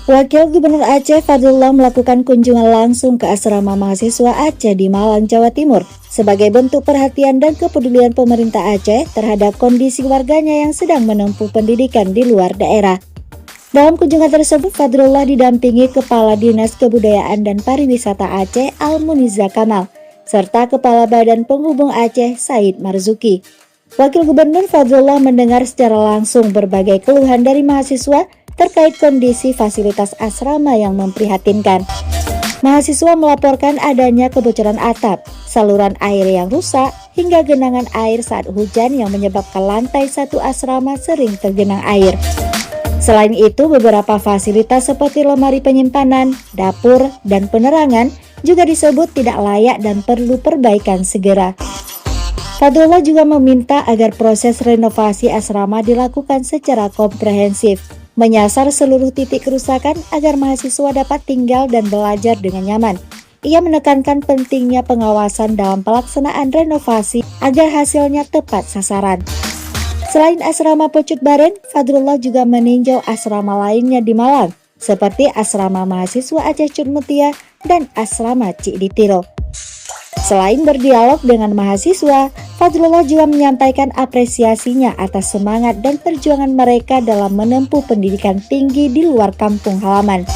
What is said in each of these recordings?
Wakil Gubernur Aceh Fadlullah melakukan kunjungan langsung ke asrama mahasiswa Aceh di Malang, Jawa Timur sebagai bentuk perhatian dan kepedulian pemerintah Aceh terhadap kondisi warganya yang sedang menempuh pendidikan di luar daerah. Dalam kunjungan tersebut, Fadlullah didampingi Kepala Dinas Kebudayaan dan Pariwisata Aceh Al-Muniza Kamal, serta Kepala Badan Penghubung Aceh Said Marzuki. Wakil Gubernur Fadlullah mendengar secara langsung berbagai keluhan dari mahasiswa terkait kondisi fasilitas asrama yang memprihatinkan. Mahasiswa melaporkan adanya kebocoran atap, saluran air yang rusak, hingga genangan air saat hujan yang menyebabkan lantai satu asrama sering tergenang air. Selain itu, beberapa fasilitas seperti lemari penyimpanan, dapur, dan penerangan juga disebut tidak layak dan perlu perbaikan segera. Fadlullah juga meminta agar proses renovasi asrama dilakukan secara komprehensif, menyasar seluruh titik kerusakan agar mahasiswa dapat tinggal dan belajar dengan nyaman. Ia menekankan pentingnya pengawasan dalam pelaksanaan renovasi agar hasilnya tepat sasaran. Selain asrama Pucuk Baren, Fadlullah juga meninjau asrama lainnya di Malang, seperti asrama mahasiswa Aceh Cut Mutia dan asrama Cik Ditiro. Selain berdialog dengan mahasiswa, Fadlullah juga menyampaikan apresiasinya atas semangat dan perjuangan mereka dalam menempuh pendidikan tinggi di luar kampung halaman.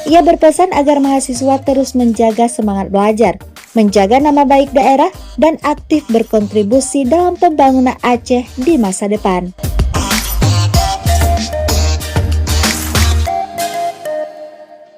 Ia berpesan agar mahasiswa terus menjaga semangat belajar, menjaga nama baik daerah, dan aktif berkontribusi dalam pembangunan Aceh di masa depan.